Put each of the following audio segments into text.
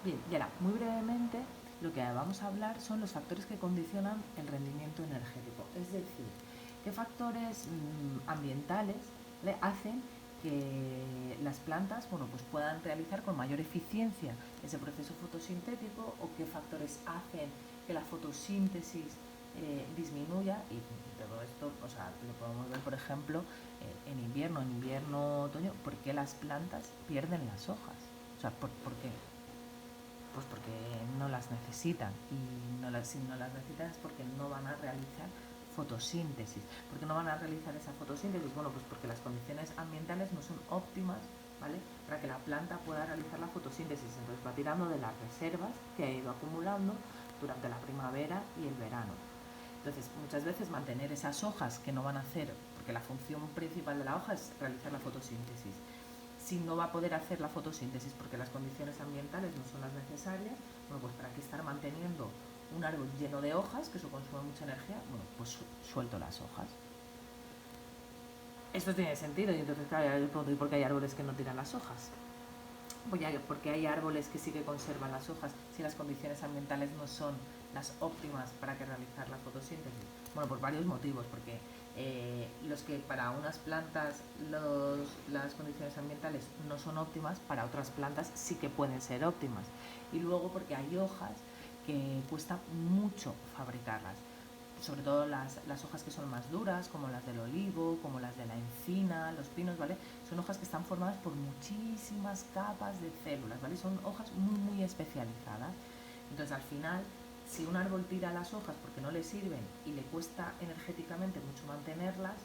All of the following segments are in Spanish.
Bien, y ahora, muy brevemente, lo que vamos a hablar son los factores que condicionan el rendimiento energético. Es decir, qué factores ambientales, ¿vale?, hacen que las plantas, bueno, pues puedan realizar con mayor eficiencia ese proceso fotosintético, o qué factores hacen que la fotosíntesis disminuya. Y todo esto, o sea, lo podemos ver, por ejemplo, en invierno, otoño, ¿por qué las plantas pierden las hojas? O sea, ¿por qué? Pues porque no las necesitan, y si no las necesitan es porque no van a realizar fotosíntesis. ¿Por qué no van a realizar esa fotosíntesis? Bueno, pues porque las condiciones ambientales no son óptimas, ¿vale?, para que la planta pueda realizar la fotosíntesis. Entonces va tirando de las reservas que ha ido acumulando durante la primavera y el verano. Entonces, muchas veces mantener esas hojas que no van a hacer, porque la función principal de la hoja es realizar la fotosíntesis, si no va a poder hacer la fotosíntesis porque las condiciones ambientales no son las necesarias, bueno, pues para qué estar manteniendo un árbol lleno de hojas, que eso consume mucha energía, bueno, pues suelto las hojas. Esto tiene sentido, y entonces, claro, yo pregunto, ¿y por qué hay árboles que no tiran las hojas? Porque hay árboles que sí que conservan las hojas si las condiciones ambientales no son las óptimas para que realizar la fotosíntesis. Bueno, por varios motivos, porque los que para unas plantas las condiciones ambientales no son óptimas, para otras plantas sí que pueden ser óptimas. Y luego porque hay hojas que cuesta mucho fabricarlas, sobre todo las hojas que son más duras, como las del olivo, como las de la encina, los pinos, ¿vale? Son hojas que están formadas por muchísimas capas de células, ¿vale? Son hojas muy especializadas. Entonces, al final, si un árbol tira las hojas porque no le sirven y le cuesta energéticamente mucho mantenerlas,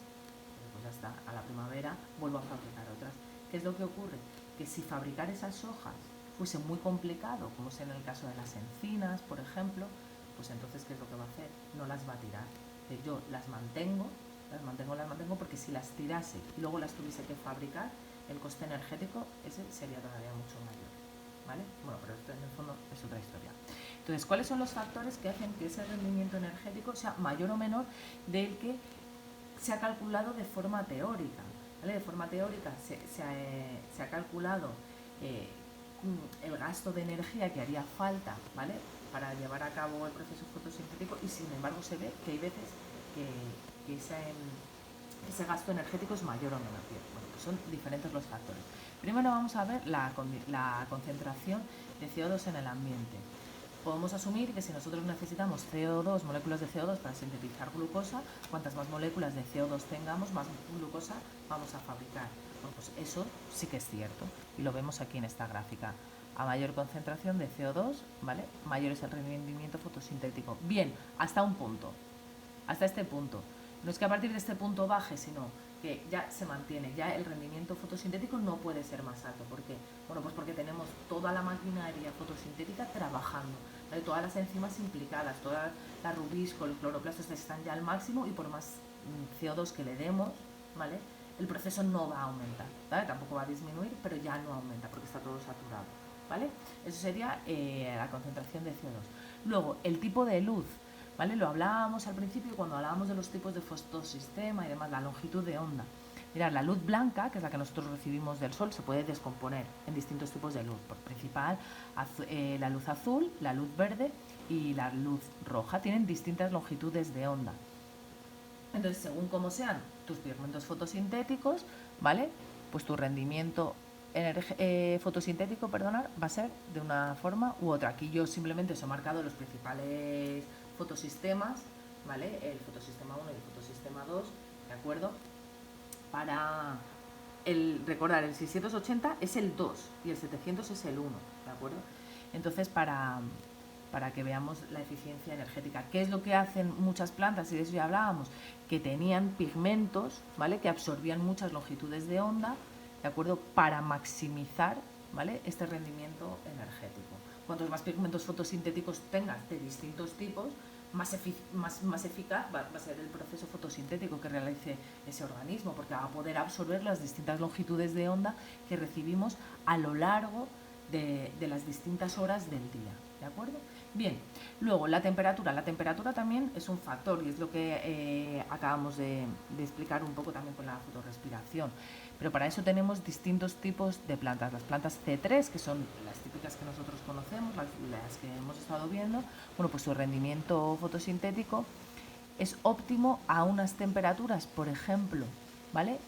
pues ya está, a la primavera vuelvo a fabricar otras. ¿Qué es lo que ocurre? Que si fabricar esas hojas fuese muy complicado, como es en el caso de las encinas, por ejemplo, pues entonces, ¿qué es lo que va a hacer? No las va a tirar. Yo las mantengo, porque si las tirase y luego las tuviese que fabricar, el coste energético ese sería todavía mucho mayor, ¿vale? Bueno, pero esto en el fondo es otra historia. Entonces, ¿cuáles son los factores que hacen que ese rendimiento energético sea mayor o menor del que se ha calculado de forma teórica? ¿Vale? De forma teórica se ha calculado el gasto de energía que haría falta, ¿vale?, para llevar a cabo el proceso fotosintético, y sin embargo se ve que hay veces que ese gasto energético es mayor o menor. Bueno, pues son diferentes los factores. Primero vamos a ver la concentración de CO2 en el ambiente. Podemos asumir que si nosotros necesitamos CO2, moléculas de CO2 para sintetizar glucosa, cuantas más moléculas de CO2 tengamos, más glucosa vamos a fabricar. Bueno, pues eso sí que es cierto, y lo vemos aquí en esta gráfica. A mayor concentración de CO2, ¿vale?, mayor es el rendimiento fotosintético. Bien, hasta un punto, hasta este punto. No es que a partir de este punto baje, sino que ya se mantiene, ya el rendimiento fotosintético no puede ser más alto. ¿Por qué? Bueno, pues porque tenemos toda la maquinaria fotosintética trabajando, ¿vale?, todas las enzimas implicadas, toda la rubisco, el cloroplastos están ya al máximo, y por más CO2 que le demos, ¿vale?, el proceso no va a aumentar, ¿vale?, tampoco va a disminuir, pero ya no aumenta porque está todo saturado, ¿vale? Eso sería la concentración de CO2. Luego, el tipo de luz, ¿vale? Lo hablábamos al principio cuando hablábamos de los tipos de fotosistema y demás, la longitud de onda. Mirad, la luz blanca, que es la que nosotros recibimos del sol, se puede descomponer en distintos tipos de luz. Por principal, la luz azul, la luz verde y la luz roja. Tienen distintas longitudes de onda. Entonces, según cómo sean tus pigmentos fotosintéticos, ¿vale?, pues tu rendimiento fotosintético, va a ser de una forma u otra. Aquí yo simplemente os he marcado los principales fotosistemas, ¿vale?, el fotosistema 1 y el fotosistema 2, ¿de acuerdo? Para recordar, el 680 es el 2 y el 700 es el 1, ¿de acuerdo? Entonces, para que veamos la eficiencia energética. ¿Qué es lo que hacen muchas plantas? Y de eso ya hablábamos, que tenían pigmentos, ¿vale?, que absorbían muchas longitudes de onda, ¿de acuerdo?, para maximizar, ¿vale?, este rendimiento energético. Cuantos más pigmentos fotosintéticos tengas de distintos tipos, más eficaz va a ser el proceso fotosintético que realice ese organismo, porque va a poder absorber las distintas longitudes de onda que recibimos a lo largo de las distintas horas del día, ¿de acuerdo? Bien, luego la temperatura también es un factor y es lo que acabamos de explicar un poco también con la fotorrespiración, pero para eso tenemos distintos tipos de plantas. Las plantas C3, que son las típicas que nosotros conocemos, las que hemos estado viendo, bueno, pues su rendimiento fotosintético es óptimo a unas temperaturas, por ejemplo, ¿vale?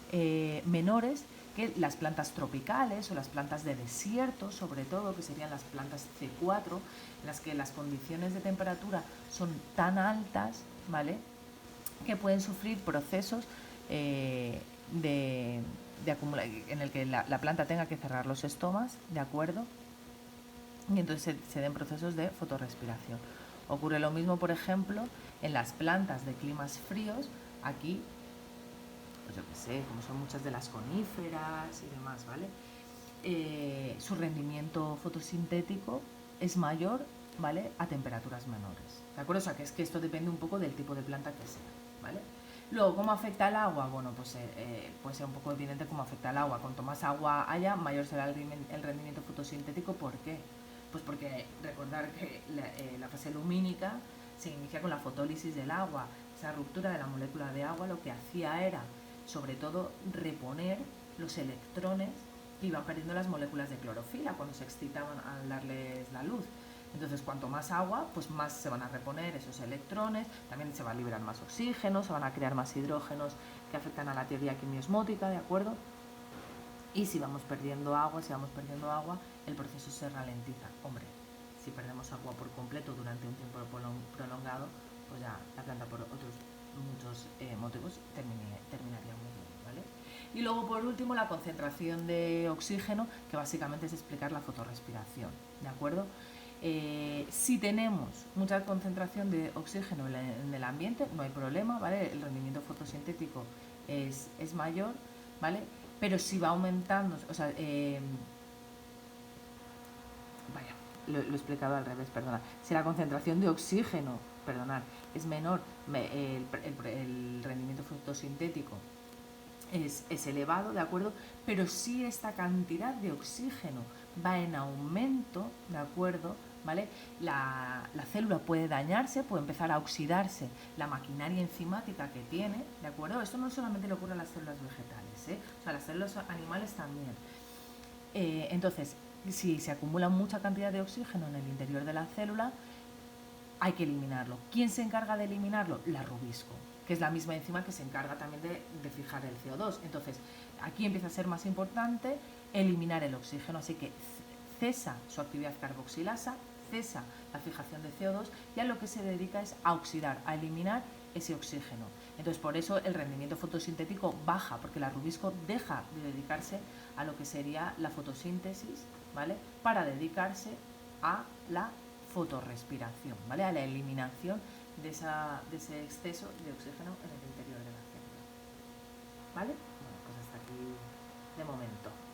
Menores que las plantas tropicales o las plantas de desierto, sobre todo, que serían las plantas C4, en las que las condiciones de temperatura son tan altas, ¿vale?, que pueden sufrir procesos en el que la planta tenga que cerrar los estomas, ¿de acuerdo? Y entonces se den procesos de fotorrespiración. Ocurre lo mismo, por ejemplo, en las plantas de climas fríos. Aquí, pues yo qué sé, como son muchas de las coníferas y demás, ¿vale? Su rendimiento fotosintético es mayor, ¿vale?, a temperaturas menores, ¿de acuerdo? O sea, que es que esto depende un poco del tipo de planta que sea, ¿vale? Luego, ¿cómo afecta el agua? Bueno, pues puede ser un poco evidente cómo afecta el agua. Cuanto más agua haya, mayor será el rendimiento fotosintético. ¿Por qué? Pues porque recordar que la fase lumínica se inicia con la fotólisis del agua. Esa ruptura de la molécula de agua lo que hacía era, sobre todo, reponer los electrones que iban perdiendo las moléculas de clorofila cuando se excitaban al darles la luz. Entonces, cuanto más agua, pues más se van a reponer esos electrones, también se va a liberar más oxígeno, se van a crear más hidrógenos que afectan a la teoría quimiosmótica, ¿de acuerdo? Y si vamos perdiendo agua, el proceso se ralentiza. Hombre, si perdemos agua por completo durante un tiempo prolongado, pues ya la planta por otros muchos motivos terminaría muriendo, ¿vale? Y luego, por último, la concentración de oxígeno, que básicamente es explicar la fotorrespiración, ¿de acuerdo? Si tenemos mucha concentración de oxígeno en el ambiente, no hay problema, ¿vale? El rendimiento fotosintético es mayor, ¿vale? Pero si va aumentando, o sea, lo he explicado al revés, perdona. Si la concentración de oxígeno, es menor, el rendimiento fotosintético es elevado, ¿de acuerdo? Pero si esta cantidad de oxígeno va en aumento, ¿de acuerdo?, ¿vale? La célula puede dañarse, puede empezar a oxidarse la maquinaria enzimática que tiene, ¿de acuerdo? Esto no solamente le ocurre a las células vegetales, o sea, las células animales también. Entonces, si se acumula mucha cantidad de oxígeno en el interior de la célula, hay que eliminarlo. ¿Quién se encarga de eliminarlo? La rubisco, que es la misma enzima que se encarga también de fijar el CO2. Entonces, aquí empieza a ser más importante eliminar el oxígeno, así que cesa su actividad carboxilasa, cesa la fijación de CO2 y a lo que se dedica es a oxidar, a eliminar ese oxígeno. Entonces, por eso el rendimiento fotosintético baja, porque la rubisco deja de dedicarse a lo que sería la fotosíntesis, ¿vale?, para dedicarse a la fotorrespiración, ¿vale?, a la eliminación de ese exceso de oxígeno en el interior de la célula, ¿vale? Bueno, pues hasta aquí de momento.